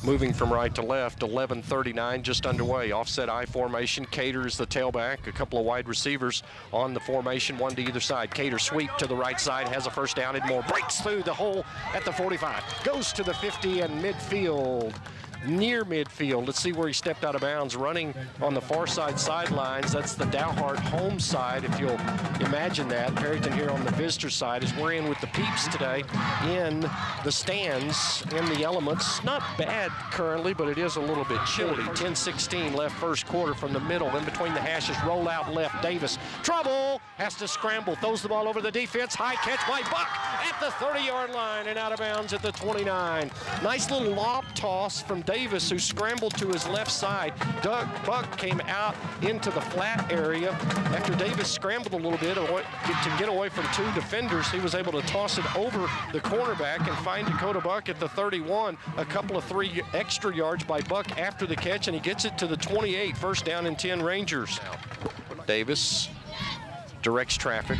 moving from right to left. 11:39 just underway. Offset I formation. Cater is the tailback. A couple of wide receivers on the formation, one to either side. Cater sweep to the right side, has a first down and more. Breaks through the hole at the 45. Goes to the 50 and midfield. Near midfield. Let's see where he stepped out of bounds. Running on the far side sidelines. That's the Dalhart home side, if you'll imagine that. Perryton here on the visitor side as we're in with the peeps today in the stands, in the elements. Not bad currently, but it is a little bit chilly. 10-16 left first quarter from the middle. In between the hashes, roll out left. Davis, trouble, has to scramble. Throws the ball over the defense. High catch by Buck at the 30-yard line and out of bounds at the 29. Nice little lob toss from Davis, who scrambled to his left side. Buck came out into the flat area. After Davis scrambled a little bit to get away from two defenders, he was able to toss it over the cornerback and find Dakota Buck at the 31. A couple of 3 extra yards by Buck after the catch, and he gets it to the 28. First down and 10 Rangers. Davis directs traffic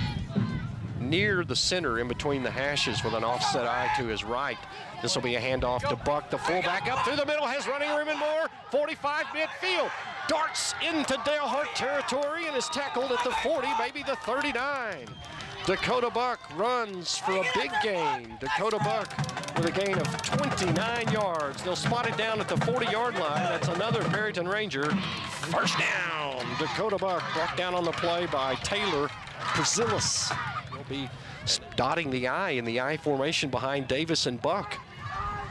near the center in between the hashes with an offset eye to his right. This will be a handoff to Buck, the fullback up through the middle, has running room and more. 45 midfield, darts into Dalhart territory and is tackled at the 40, maybe the 39. Dakota Buck runs for a big gain. Dakota Buck with a gain of 29 yards. They'll spot it down at the 40-yard line. That's another Perryton Ranger. First down. Dakota Buck brought down on the play by Taylor Perzilis. He'll be dotting the I in the I formation behind Davis and Buck.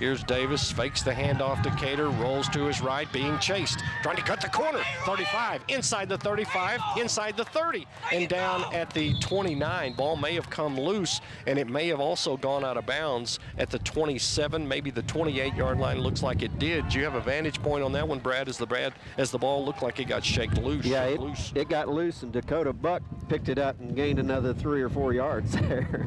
Here's Davis, fakes the handoff to Cater, rolls to his right, being chased. Trying to cut the corner, 35, inside the 35, inside the 30, and down at the 29. Ball may have come loose, and it may have also gone out of bounds at the 27, maybe the 28-yard line. Looks like it did. Do you have a vantage point on that one, Brad, as the ball looked like it got shaken loose? Yeah, it got loose, and Dakota Buck picked it up and gained another 3 or 4 yards there.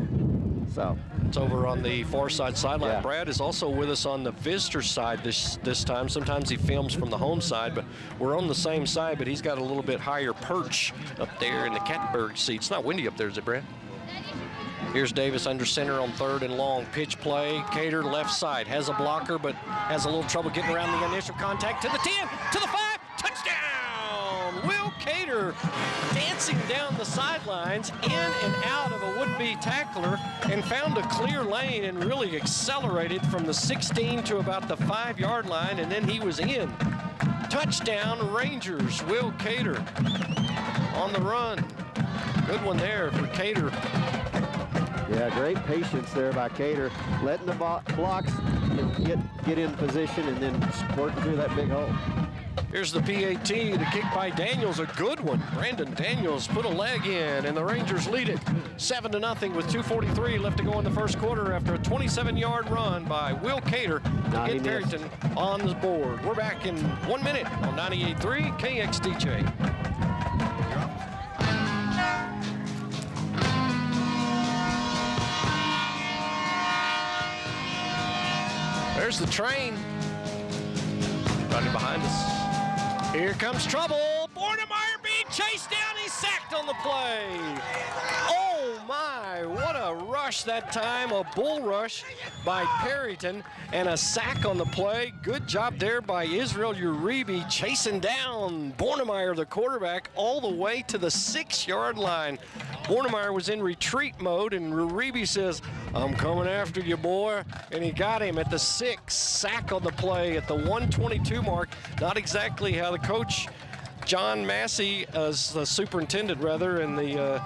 So it's over on the far side sideline. Yeah. Brad is also with us on the visitor side this time. Sometimes he films from the home side, but we're on the same side, but he's got a little bit higher perch up there in the catbird seat. It's not windy up there, is it, Brad? Here's Davis under center on 3rd and long. Pitch play, Cater left side. Has a blocker, but has a little trouble getting around the initial contact to the 10, to the 5, touchdown! Will Cater dancing down the sidelines, in and out of a would-be tackler, and found a clear lane and really accelerated from the 16 to about the 5-yard line, and then he was in. Touchdown Rangers, Will Cater on the run. Good one there for Cater. yeah, great patience there by Cater, letting the blocks get in position and then squirting through that big hole. Here's the PAT, the kick by Daniels, a good one. Brandon Daniels put a leg in, and the Rangers lead it 7-0 with 2:43 left to go in the first quarter after a 27-yard run by Will Cater to get Perryton on the board. We're back in 1 minute on 98.3 KXDJ. There's the train running behind us. Here comes trouble. Bornemeyer being chased down. He's sacked on the play. Oh my, what a rush that time. A bull rush by Perryton and a sack on the play. Good job there by Israel Uribe chasing down Bornemeyer, the quarterback, all the way to the 6-yard line. Bornemeyer was in retreat mode, and Uribe says, I'm coming after you, boy. And he got him at the 6. Sack on the play at the 122 mark. Not exactly how the coach, John Massey, as the superintendent rather, and the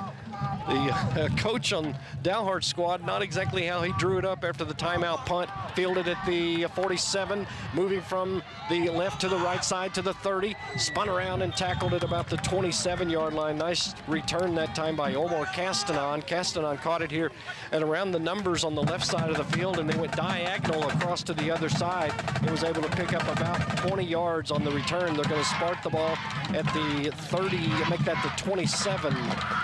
coach on Dalhart's squad, not exactly how he drew it up after the timeout punt. Fielded at the 47, moving from the left to the right side to the 30, spun around and tackled at about the 27-yard line. Nice return that time by Omar Castanon. Castanon caught it here at around the numbers on the left side of the field, and then went diagonal across to the other side and was able to pick up about 20 yards on the return. They're going to start the ball at the 30, make that the 27.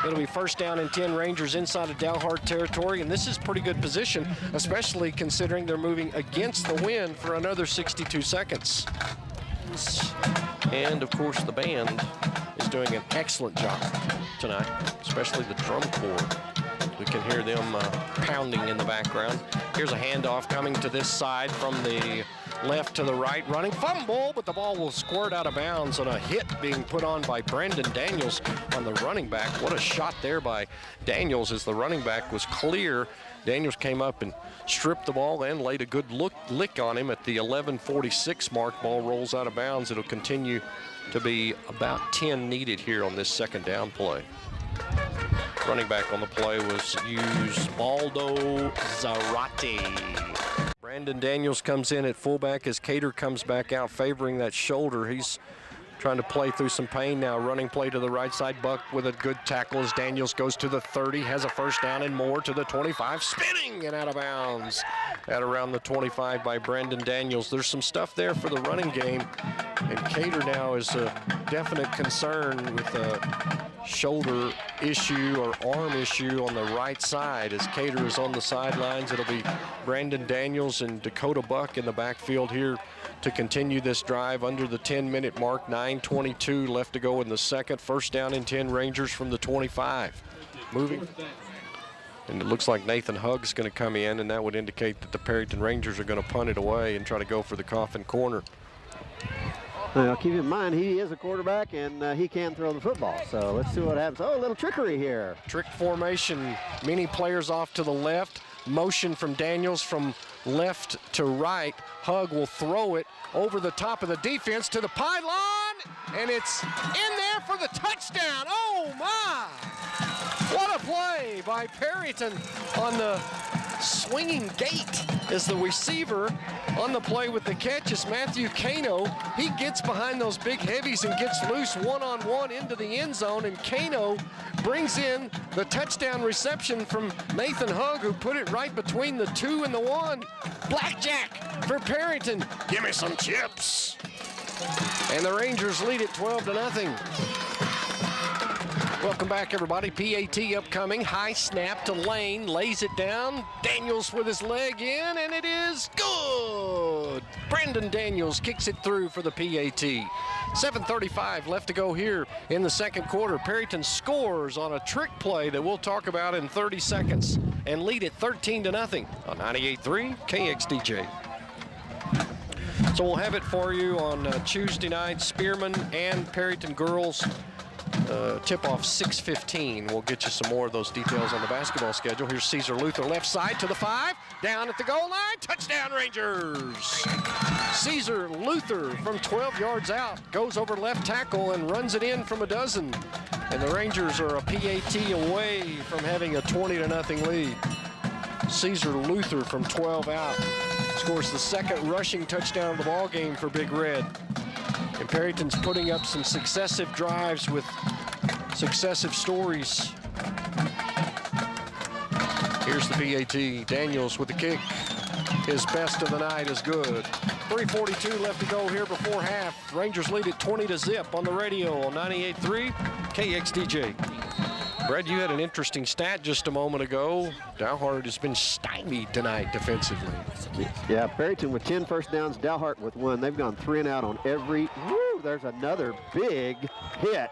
It'll be first down and 10 Rangers inside of Dalhart territory, and this is pretty good position, especially considering they're moving against the wind for another 62 seconds. And of course the band is doing an excellent job tonight, especially the drum corps. We can hear them pounding in the background. Here's a handoff coming to this side from the left to the right, running fumble, but the ball will squirt out of bounds on a hit being put on by Brandon Daniels on the running back. What a shot there by Daniels as the running back was clear. Daniels came up and stripped the ball and laid a good lick on him at the 11:46 mark. Ball rolls out of bounds. It'll continue to be about 10 needed here on this second down play. Running back on the play was Baldo Zarate. Brandon Daniels comes in at fullback as Cater comes back out favoring that shoulder. He's trying to play through some pain now. Running play to the right side. Buck with a good tackle as Daniels goes to the 30, has a first down and more to the 25, spinning and out of bounds at around the 25 by Brandon Daniels. There's some stuff there for the running game, and Cater now is a definite concern with a shoulder issue or arm issue on the right side as Cater is on the sidelines. It'll be Brandon Daniels and Dakota Buck in the backfield here to continue this drive under the 10-minute mark. 9:22 left to go in the second. First down and 10 Rangers from the 25. Moving. And it looks like Nathan Hugg's going to come in, and that would indicate that the Perryton Rangers are going to punt it away and try to go for the coffin corner. Now, keep in mind, he is a quarterback, and he can throw the football. So let's see what happens. Oh, a little trickery here. Trick formation. Many players off to the left. Motion from Daniels from left to right. Hugg will throw it over the top of the defense to the pylon, and it's in there for the touchdown. Oh, my. What a play by Perryton on the swinging gate as the receiver on the play with the catch is Matthew Kano. He gets behind those big heavies and gets loose one-on-one into the end zone, and Kano brings in the touchdown reception from Nathan Hugg, who put it right between the 2 and the 1. Blackjack for Perryton. Give me some chips. And the Rangers lead it 12-0. Welcome back, everybody. PAT upcoming. High snap to Lane. Lays it down. Daniels with his leg in, and it is good. Brandon Daniels kicks it through for the PAT. 7:35 left to go here in the second quarter. Perryton scores on a trick play that we'll talk about in 30 seconds and lead it 13-0 on 98.3 KXDJ. So we'll have it for you on Tuesday night. Spearman and Perryton girls. Tip-off 6:15. We'll get you some more of those details on the basketball schedule. Here's Caesar Luther left side to the 5. Down at the goal line. Touchdown Rangers. Caesar Luther from 12 yards out goes over left tackle and runs it in from a dozen. And the Rangers are a PAT away from having a 20-0 lead. Caesar Luther from 12 out scores the second rushing touchdown of the ball game for Big Red. And Perryton's putting up some successive drives with successive stories. Here's the PAT. Daniels with the kick. His best of the night is good. 3:42 left to go here before half. Rangers lead it 20-0 on the radio on 98.3 KXDJ. Brad, you had an interesting stat just a moment ago. Dalhart has been stymied tonight defensively. Yeah, Perryton with 10 first downs, Dalhart with 1. They've gone 3 and out on every. Woo, there's another big hit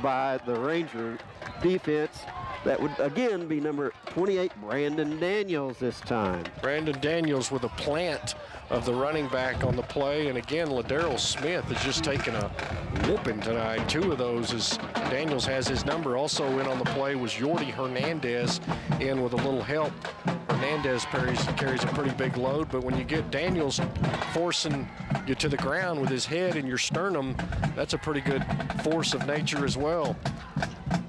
by the Ranger defense. That would, again, be number 28, Brandon Daniels this time. Brandon Daniels with a plant of the running back on the play. And again, LaDarrell Smith has just taken a whooping tonight. 2 of those as Daniels has his number. Also in on the play was Yordi Hernandez in with a little help. Hernandez carries a pretty big load, but when you get Daniels forcing you to the ground with his head and your sternum, that's a pretty good force of nature as well.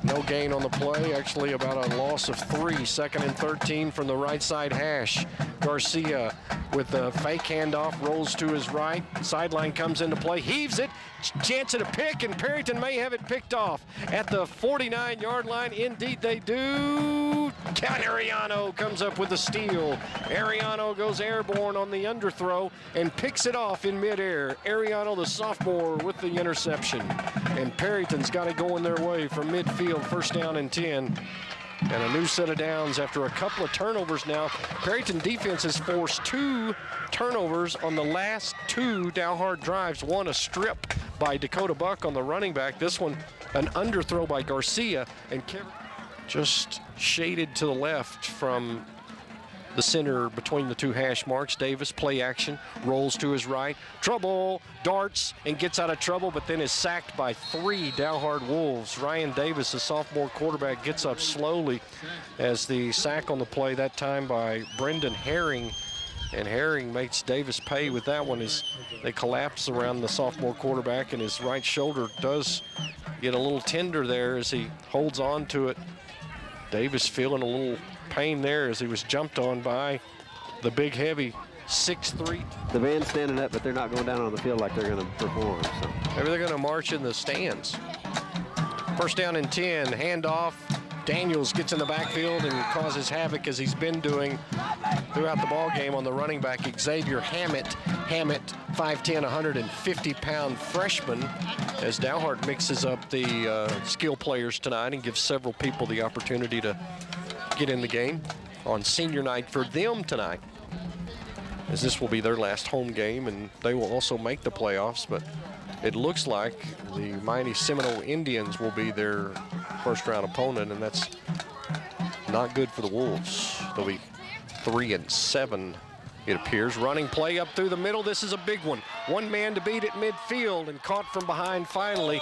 No gain on the play, actually about a loss of 3. 2nd and 13 from the right side hash. Garcia with a fake handoff, rolls to his right. Sideline comes into play, heaves it, chance at a pick, and Perryton may have it picked off at the 49-yard line. Indeed they do. Kevin Ariano comes up with the steal. Ariano goes airborne on the underthrow and picks it off in midair. Ariano, the sophomore, with the interception. And Perryton's got it going their way from midfield, 1st down and 10. And a new set of downs after a couple of turnovers now. Perryton defense has forced 2 turnovers on the last 2 Dalhart drives. One, a strip by Dakota Buck on the running back. This one, an underthrow by Garcia. And just shaded to the left from the center between the two hash marks. Davis, play action, rolls to his right. Trouble, darts, and gets out of trouble, but then is sacked by 3 Dalhart Wolves. Ryan Davis, the sophomore quarterback, gets up slowly as the sack on the play, that time by Brendan Herring. And Herring makes Davis pay with that one as they collapse around the sophomore quarterback, and his right shoulder does get a little tender there as he holds on to it. Davis feeling a little pain there as he was jumped on by the big heavy 6'3". The band's standing up, but they're not going down on the field like they're going to perform. So. Maybe they're going to march in the stands. First down and 10, handoff. Daniels gets in the backfield and causes havoc as he's been doing throughout the ball game on the running back, Xavier Hammett. Hammett, 5'10", 150-pound freshman, as Dalhart mixes up the skill players tonight and gives several people the opportunity to get in the game on senior night for them tonight, as this will be their last home game, and they will also make the playoffs, but it looks like the mighty Seminole Indians will be their first-round opponent, and that's not good for the Wolves. They'll be 3-7, it appears. Running play up through the middle. This is a big one. One man to beat at midfield, and caught from behind finally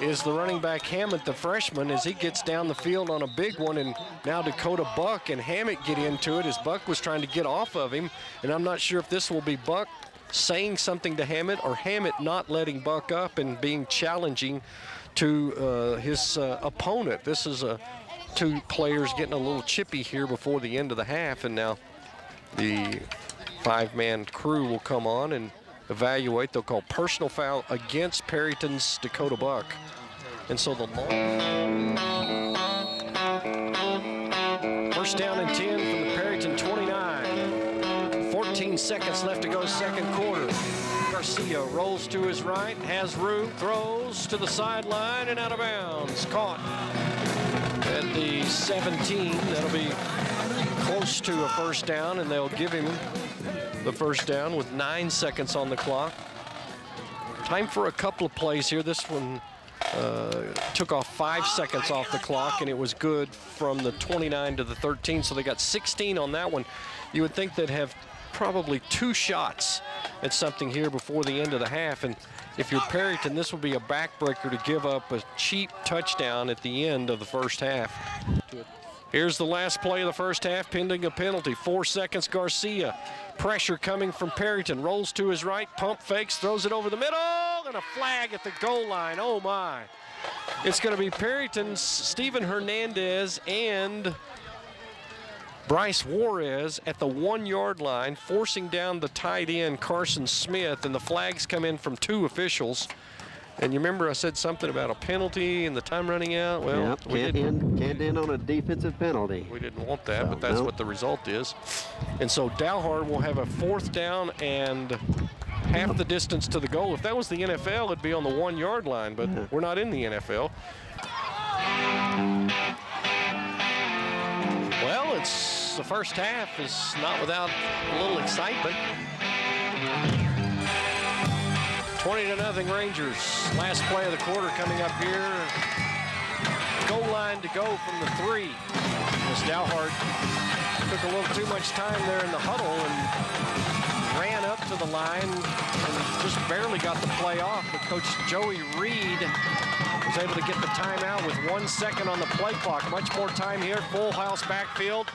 is the running back Hammett, the freshman, as he gets down the field on a big one, and now Dakota Buck and Hammett get into it as Buck was trying to get off of him, and I'm not sure if this will be Buck saying something to Hammett or Hammett not letting Buck up and being challenging to his opponent. This is two players getting a little chippy here before the end of the half, and now the 5-man crew will come on and evaluate. They'll call personal foul against Perryton's Dakota Buck. And so the first down and 10 from the Perryton 29. 14 seconds left to go, second quarter. Garcia rolls to his right, has room, throws to the sideline and out of bounds. Caught at the 17. That'll be close to a first down, and they'll give him the first down with 9 seconds on the clock. Time for a couple of plays here. This one took off 5 seconds off the clock, and it was good from the 29 to the 13, so they got 16 on that one. You would think they'd have probably 2 shots at something here before the end of the half, and if you're Perryton, this will be a backbreaker to give up a cheap touchdown at the end of the first half. Here's the last play of the first half, pending a penalty. 4 seconds, Garcia. Pressure coming from Perryton. Rolls to his right, pump fakes, throws it over the middle, and a flag at the goal line. Oh, my. It's going to be Perryton's Steven Hernandez and Bryce Juarez at the 1-yard line, forcing down the tight end, Carson Smith, and the flags come in from 2 officials. And you remember I said something about a penalty and the time running out? Well, yep, can't end on a defensive penalty. We didn't want that, but that's what the result is. And so Dalhart will have a 4th down and half the distance to the goal. If that was the NFL, it'd be on the 1-yard line, but we're not in the NFL. Well, it's the first half is not without a little excitement. 20-0 Rangers. Last play of the quarter coming up here. Goal line to go from the 3. As Dalhart took a little too much time there in the huddle and ran up to the line and just barely got the play off. But Coach Joey Reed was able to get the timeout with 1 second on the play clock. Much more time here. Full house backfield.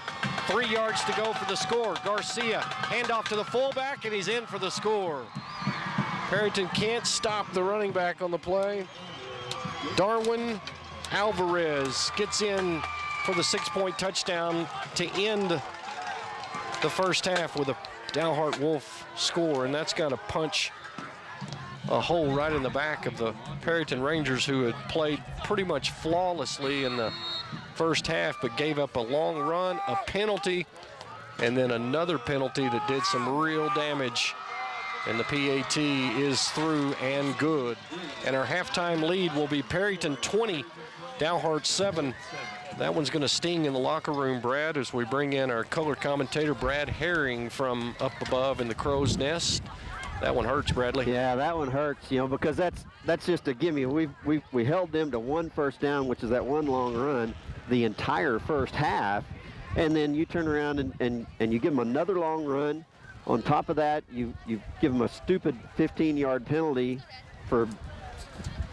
3 yards to go for the score. Garcia, handoff to the fullback, and he's in for the score. Perryton can't stop the running back on the play. Darwin Alvarez gets in for the 6-point touchdown to end the first half with a Dalhart Wolf score, and that's got to punch a hole right in the back of the Perryton Rangers, who had played pretty much flawlessly in the first half, but gave up a long run, a penalty, and then another penalty that did some real damage. And the PAT is through and good. And our halftime lead will be Perryton 20, Dalhart 7. That one's going to sting in the locker room, Brad, as we bring in our color commentator, Brad Herring, from up above in the crow's nest. That one hurts, Bradley. Yeah, that one hurts, you know, because that's just a gimme. We held them to 1 first down, which is that 1 long run. the entire first half, and then you turn around and you give them another long run. On top of that, you give them a stupid 15-yard penalty for,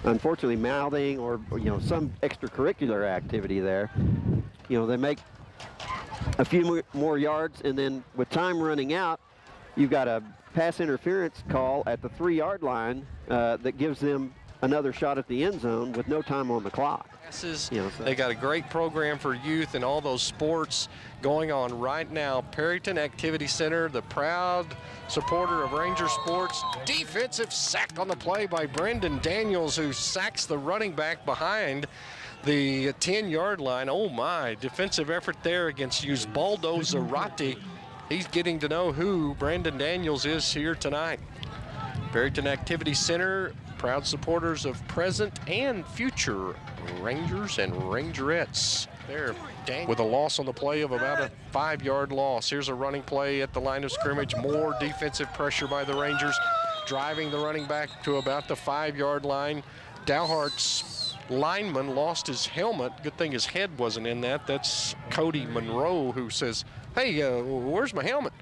unfortunately, mouthing or some extracurricular activity there. They make a few more yards, and then with time running out, you've got a pass interference call at the 3-yard line that gives them another shot at the end zone with no time on the clock. They got a great program for youth and all those sports going on right now. Perryton Activity Center, the proud supporter of Ranger sports. Defensive sack on the play by Brendan Daniels, who sacks the running back behind the 10-yard line. Oh my, defensive effort there against Usbaldo Zarate. He's getting to know who Brandon Daniels is here tonight. Perryton Activity Center, proud supporters of present and future Rangers and Rangerettes. There, with a loss on the play of about a 5-yard loss. Here's a running play at the line of scrimmage. More defensive pressure by the Rangers, driving the running back to about the 5-yard line. Dalhart's lineman lost his helmet. Good thing his head wasn't in that. That's Cody Monroe, who says, hey, where's my helmet?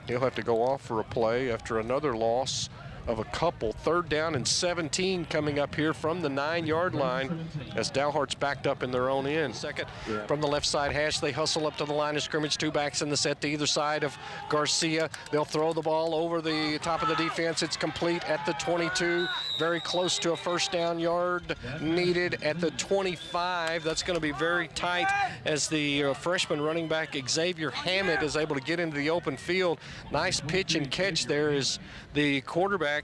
He'll have to go off for a play after another loss of a couple. 3rd down and 17 coming up here from the 9-yard line as Dalhart's backed up in their own end. Second from the left side hash, they hustle up to the line of scrimmage. 2 backs in the set to either side of Garcia. They'll throw the ball over the top of the defense. It's complete at the 22, very close to a 1st down yard needed at the 25. That's going to be very tight as the freshman running back Xavier Hammett is able to get into the open field. Nice pitch and catch there as the quarterback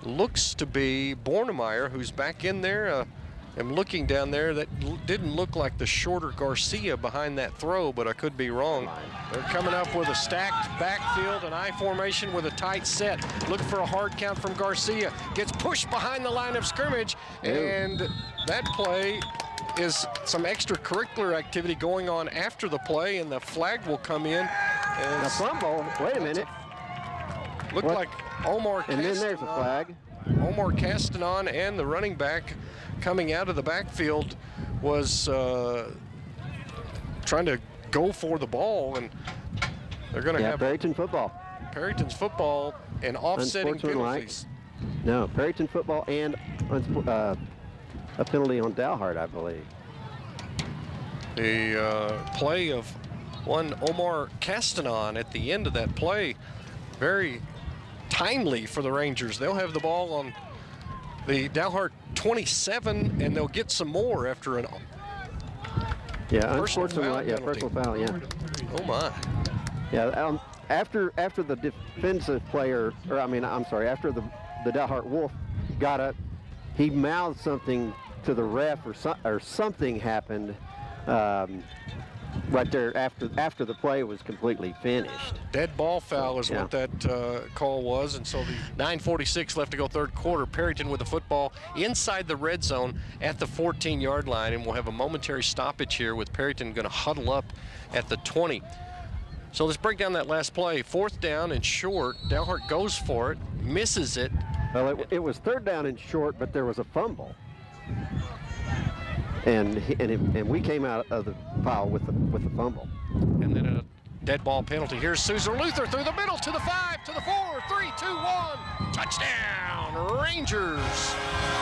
looks to be Bornemeyer, who's back in there. I'm looking down there. That didn't look like the shorter Garcia behind that throw, but I could be wrong. They're coming up with a stacked backfield, an I formation with a tight set. Look for a hard count from Garcia. Gets pushed behind the line of scrimmage, and that play is some extracurricular activity going on after the play, and the flag will come in. A fumble. Wait a minute. Looked like Omar Castanon. And then there's a flag. Omar Castanon and the running back coming out of the backfield was trying to go for the ball, and they're going to have Perryton football. Perryton's football and offsetting penalties. No, Perryton football and a penalty on Dalhart, I believe. The play of one Omar Castanon at the end of that play, very timely for the Rangers. They'll have the ball on the Dalhart 27, and they'll get some more after an personal foul, yeah. Oh my. Yeah, after the defensive player, or after the Dalhart Wolf got it, he mouthed something to the ref, or something happened right there after the play was completely finished. Dead ball foul is what that call was, and so the 9:46 left to go 3rd quarter. Perryton with the football inside the red zone at the 14-yard line, and we'll have a momentary stoppage here with Perryton going to huddle up at the 20. So let's break down that last play. 4th down and short. Dalhart goes for it, misses it. Well, it was 3rd down and short, but there was a fumble. And we came out of the foul with the fumble. And then a dead ball penalty. Here's Caesar Luther through the middle to the 5, to the 4, 3, 2, 1. Touchdown, Rangers.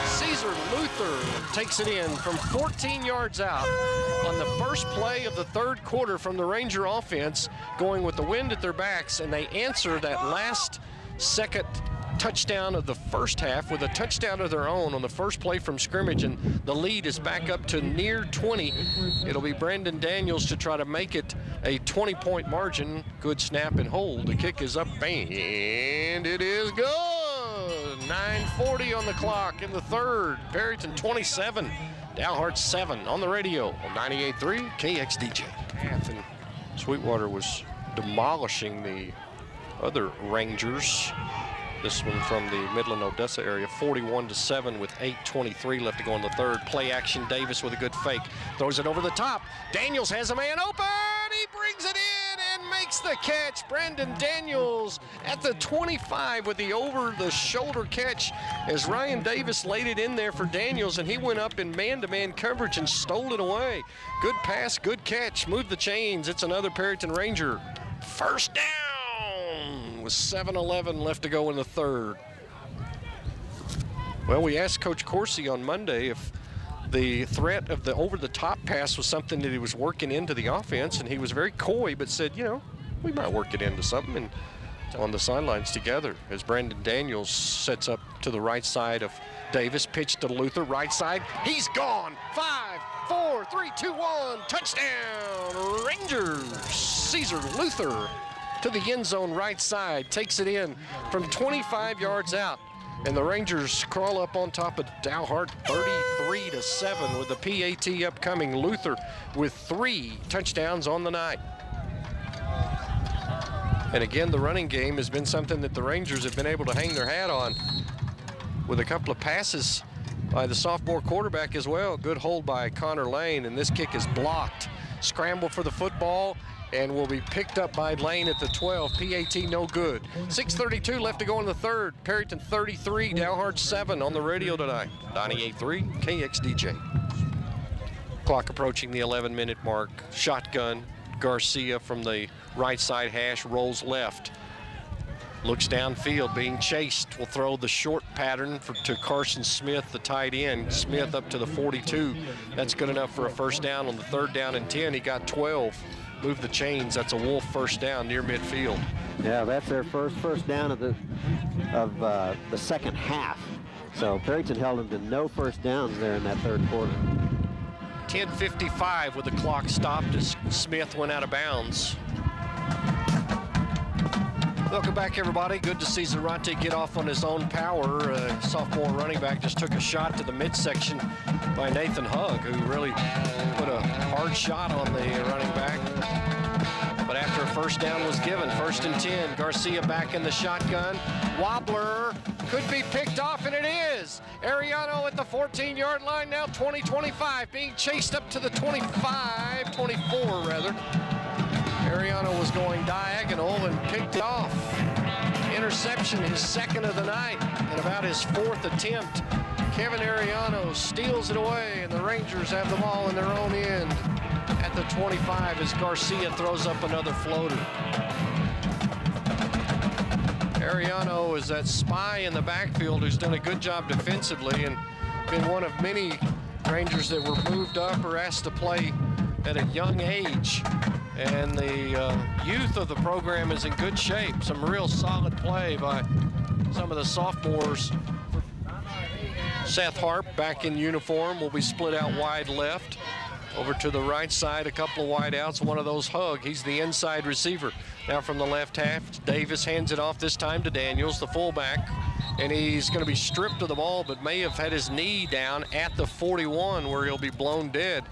Caesar Luther takes it in from 14 yards out on the first play of the 3rd quarter from the Ranger offense, going with the wind at their backs, and they answer that last second touchdown of the first half with a touchdown of their own on the first play from scrimmage, and the lead is back up to near 20. It'll be Brandon Daniels to try to make it a 20-point margin. Good snap and hold. The kick is up, and it is good. 9:40 on the clock in the 3rd. Perryton 27, Dalhart 7 on the radio on 98.3 KXDJ. And Sweetwater was demolishing the other Rangers. This one from the Midland, Odessa area, 41-7 with 8:23 left to go in the 3rd. Play action, Davis with a good fake. Throws it over the top. Daniels has a man open. He brings it in and makes makes the catch. Brandon Daniels at the 25 with the over-the-shoulder catch as Ryan Davis laid it in there for Daniels, and he went up in man-to-man coverage and stole it away. Good pass, good catch, moved the chains. It's another Perryton Ranger. First down with 7:11 left to go in the third. Well, we asked Coach Coursey on Monday if the threat of the over-the-top pass was something that he was working into the offense, and he was very coy, but said, you know, we might work it into something. And on the sidelines together as Brandon Daniels sets up to the right side of Davis, pitch to Luther, right side. He's gone. 5, 4, 3, 2, 1. Touchdown, Rangers. Caesar Luther to the end zone right side, takes it in from 25 yards out. And the Rangers crawl up on top of Dalhart 33-7 with the PAT upcoming. Luther with 3 touchdowns on the night. And again, the running game has been something that the Rangers have been able to hang their hat on with a couple of passes by the sophomore quarterback as well. Good hold by Connor Lane, and this kick is blocked. Scramble for the football, and will be picked up by Lane at the 12. PAT no good. 6:32 left to go in the third. Perryton 33, Dalhart 7 on the radio tonight. 98.3 KXDJ. Clock approaching the 11-minute mark. Shotgun. Garcia from the right side hash rolls left. Looks downfield, being chased. Will throw the short pattern to Carson Smith, the tight end. Smith up to the 42. That's good enough for a first down on the 3rd down and 10. He got 12. Move the chains. That's a Wolf first down near midfield. Yeah, that's their first down of the second half. So Perryton held them to no first downs there in that third quarter. 10:55 with the clock stopped as Smith went out of bounds. Welcome back, everybody. Good to see Zarate get off on his own power. Sophomore running back just took a shot to the midsection by Nathan Hugg, who really put a hard shot on the running back. But after a first down was given, 1st and 10, Garcia back in the shotgun. Wobbler could be picked off, and it is. Ariano at the 14-yard line now, 20-25, being chased up to the 24 rather. Ariano was going diagonal and picked it off. Interception, his 2nd of the night, and about his 4th attempt. Kevin Ariano steals it away, and the Rangers have the ball in their own end at the 25 as Garcia throws up another floater. Ariano is that spy in the backfield who's done a good job defensively and been one of many Rangers that were moved up or asked to play at a young age. And the youth of the program is in good shape. Some real solid play by some of the sophomores. Seth Harp back in uniform will be split out wide left. Over to the right side, a couple of wide outs, one of those Hugg. He's the inside receiver. Now from the left half, Davis hands it off this time to Daniels, the fullback. And he's going to be stripped of the ball, but may have had his knee down at the 41 where he'll be blown dead.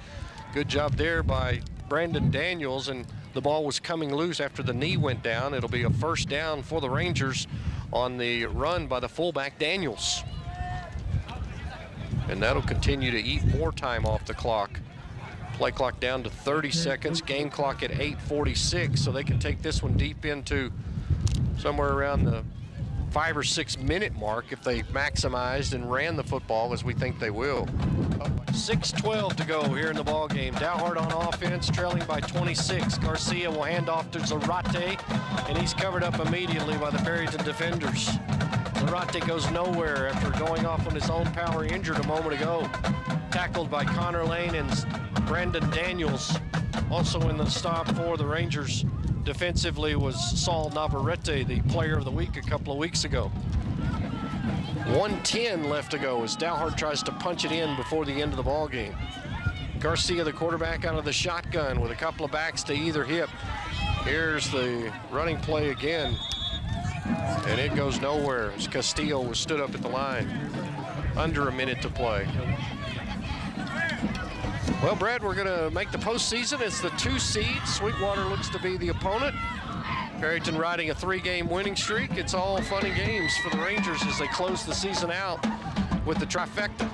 Good job there by Brandon Daniels, and the ball was coming loose after the knee went down. It'll be a first down for the Rangers on the run by the fullback Daniels. And that'll continue to eat more time off the clock. Play clock down to 30 seconds, game clock at 8:46, so they can take this one deep into somewhere around the 5 or 6 minute mark if they maximized and ran the football as we think they will. 6:12 to go here in the ball game. Dalhart on offense, trailing by 26. Garcia will hand off to Zarate, and he's covered up immediately by the Perryton defenders. Zarate goes nowhere after going off on his own power, injured a moment ago. Tackled by Connor Lane and Brandon Daniels. Also in the stop for the Rangers defensively was Saul Navarrete, the player of the week a couple of weeks ago. 1:10 left to go as Dalhart tries to punch it in before the end of the ball game. Garcia, the quarterback, out of the shotgun with a couple of backs to either hip. Here's the running play again, and it goes nowhere as Castillo was stood up at the line. Under a minute to play. Well, Brad, we're going to make the postseason. It's the 2 seed. Sweetwater looks to be the opponent. Perryton riding a 3-game winning streak. It's all fun and games for the Rangers as they close the season out with the trifecta.